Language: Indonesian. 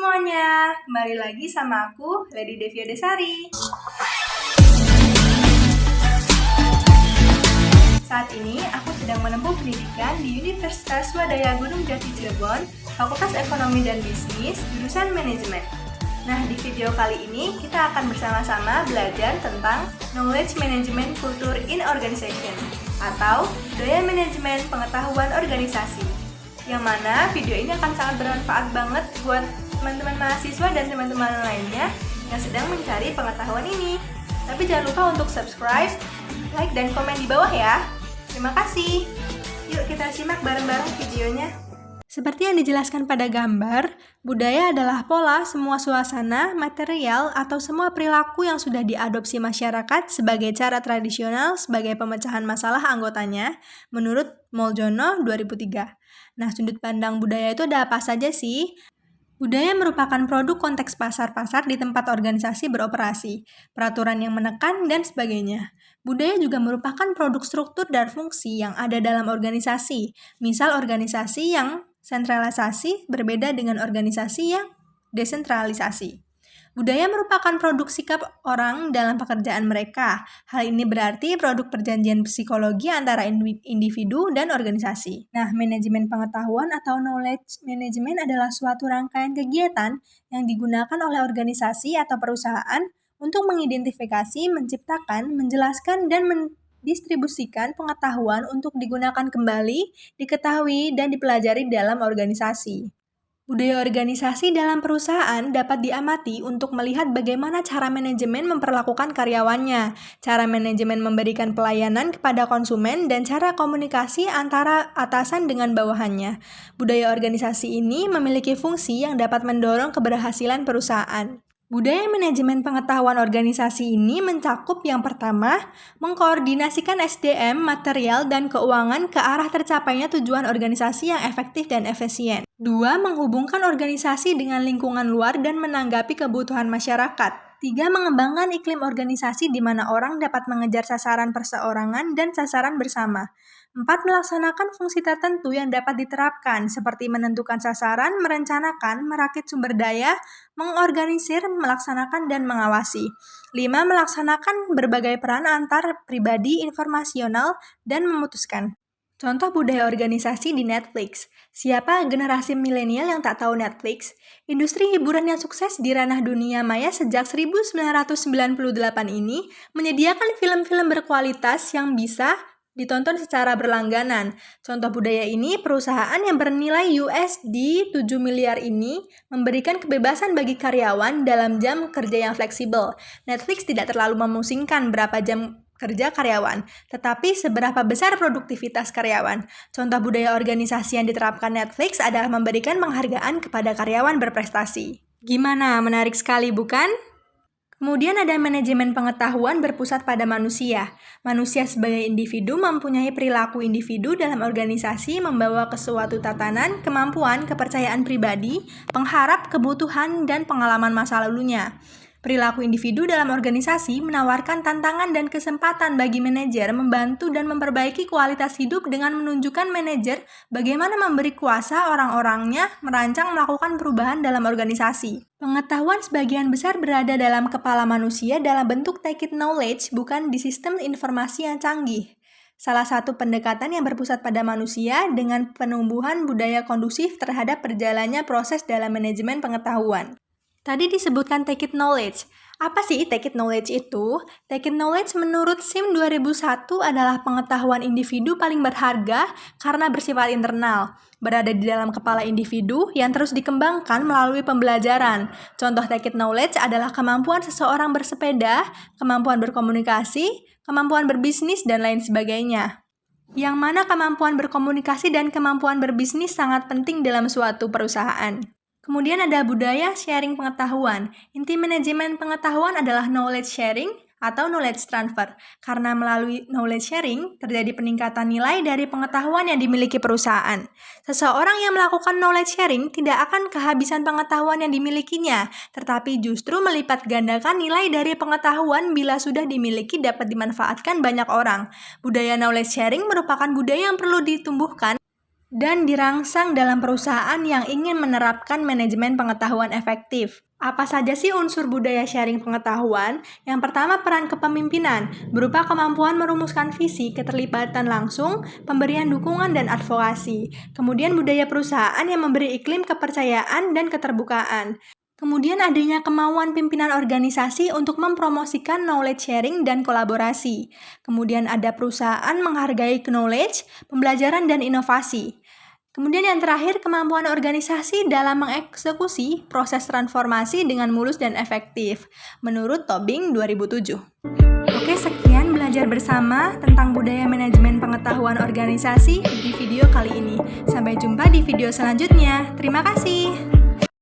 semuanya, kembali lagi sama aku, Lady Devia Desari. Saat ini, aku sedang menempuh pendidikan di Universitas Swadaya Gunung Jati Cirebon, Fakultas Ekonomi dan Bisnis, jurusan Manajemen. Nah, di video kali ini, kita akan bersama-sama belajar tentang Knowledge Management Culture in Organization, atau Budaya Manajemen Pengetahuan Organisasi. Yang mana video ini akan sangat bermanfaat banget buat teman-teman mahasiswa dan teman-teman lainnya yang sedang mencari pengetahuan ini. Tapi jangan lupa untuk subscribe, like, dan komen di bawah ya. Terima kasih. Yuk kita simak bareng-bareng videonya. Seperti yang dijelaskan pada gambar, budaya adalah pola semua suasana, material, atau semua perilaku yang sudah diadopsi masyarakat sebagai cara tradisional sebagai pemecahan masalah anggotanya, menurut Moljono 2003. Nah, sudut pandang budaya itu ada apa saja sih? Budaya merupakan produk konteks pasar-pasar di tempat organisasi beroperasi, peraturan yang menekan, dan sebagainya. Budaya juga merupakan produk struktur dan fungsi yang ada dalam organisasi, misal organisasi yang sentralisasi berbeda dengan organisasi yang desentralisasi. Budaya merupakan produk sikap orang dalam pekerjaan mereka. Hal ini berarti produk perjanjian psikologi antara individu dan organisasi. Nah, manajemen pengetahuan atau knowledge management adalah suatu rangkaian kegiatan yang digunakan oleh organisasi atau perusahaan untuk mengidentifikasi, menciptakan, menjelaskan, dan mendistribusikan pengetahuan untuk digunakan kembali, diketahui, dan dipelajari dalam organisasi. Budaya organisasi dalam perusahaan dapat diamati untuk melihat bagaimana cara manajemen memperlakukan karyawannya, cara manajemen memberikan pelayanan kepada konsumen, dan cara komunikasi antara atasan dengan bawahannya. Budaya organisasi ini memiliki fungsi yang dapat mendorong keberhasilan perusahaan. Budaya manajemen pengetahuan organisasi ini mencakup yang pertama, mengkoordinasikan SDM, material, dan keuangan ke arah tercapainya tujuan organisasi yang efektif dan efisien. 2. Menghubungkan organisasi dengan lingkungan luar dan menanggapi kebutuhan masyarakat. 3. Mengembangkan iklim organisasi di mana orang dapat mengejar sasaran perseorangan dan sasaran bersama. 4. Melaksanakan fungsi tertentu yang dapat diterapkan, seperti menentukan sasaran, merencanakan, merakit sumber daya, mengorganisir, melaksanakan, dan mengawasi. 5. Melaksanakan berbagai peran antar pribadi, informasional, dan memutuskan. Contoh budaya organisasi di Netflix. Siapa generasi milenial yang tak tahu Netflix? Industri hiburan yang sukses di ranah dunia maya sejak 1998 ini menyediakan film-film berkualitas yang bisa ditonton secara berlangganan. Contoh budaya ini, perusahaan yang bernilai USD 7 miliar ini memberikan kebebasan bagi karyawan dalam jam kerja yang fleksibel. Netflix tidak terlalu memusingkan berapa jam kerja karyawan, tetapi seberapa besar produktivitas karyawan. Contoh budaya organisasi yang diterapkan Netflix adalah memberikan penghargaan kepada karyawan berprestasi. Gimana? Menarik sekali, bukan? Kemudian ada manajemen pengetahuan berpusat pada manusia. Manusia sebagai individu mempunyai perilaku individu dalam organisasi membawa ke suatu tatanan, kemampuan, kepercayaan pribadi, pengharap, kebutuhan, dan pengalaman masa lalunya. Perilaku individu dalam organisasi menawarkan tantangan dan kesempatan bagi manajer membantu dan memperbaiki kualitas hidup dengan menunjukkan manajer bagaimana memberi kuasa orang-orangnya merancang melakukan perubahan dalam organisasi. Pengetahuan sebagian besar berada dalam kepala manusia dalam bentuk tacit knowledge, bukan di sistem informasi yang canggih. Salah satu pendekatan yang berpusat pada manusia dengan penumbuhan budaya kondusif terhadap berjalannya proses dalam manajemen pengetahuan. Tadi disebutkan tacit knowledge. Apa sih tacit knowledge itu? Tacit knowledge menurut SIM 2001 adalah pengetahuan individu paling berharga karena bersifat internal, berada di dalam kepala individu yang terus dikembangkan melalui pembelajaran. Contoh tacit knowledge adalah kemampuan seseorang bersepeda, kemampuan berkomunikasi, kemampuan berbisnis, dan lain sebagainya. Yang mana kemampuan berkomunikasi dan kemampuan berbisnis sangat penting dalam suatu perusahaan. Kemudian ada budaya sharing pengetahuan. Inti manajemen pengetahuan adalah knowledge sharing atau knowledge transfer. Karena melalui knowledge sharing, terjadi peningkatan nilai dari pengetahuan yang dimiliki perusahaan. Seseorang yang melakukan knowledge sharing tidak akan kehabisan pengetahuan yang dimilikinya, tetapi justru melipat gandakan nilai dari pengetahuan bila sudah dimiliki dapat dimanfaatkan banyak orang. Budaya knowledge sharing merupakan budaya yang perlu ditumbuhkan dan dirangsang dalam perusahaan yang ingin menerapkan manajemen pengetahuan efektif. Apa saja sih unsur budaya sharing pengetahuan? Yang pertama, peran kepemimpinan, berupa kemampuan merumuskan visi, keterlibatan langsung, pemberian dukungan, dan advokasi. Kemudian budaya perusahaan yang memberi iklim kepercayaan dan keterbukaan. Kemudian adanya kemauan pimpinan organisasi untuk mempromosikan knowledge sharing dan kolaborasi. Kemudian ada perusahaan menghargai knowledge, pembelajaran, dan inovasi. Kemudian yang terakhir, kemampuan organisasi dalam mengeksekusi proses transformasi dengan mulus dan efektif, menurut Tobing 2007. Oke, sekian belajar bersama tentang budaya manajemen pengetahuan organisasi di video kali ini. Sampai jumpa di video selanjutnya. Terima kasih.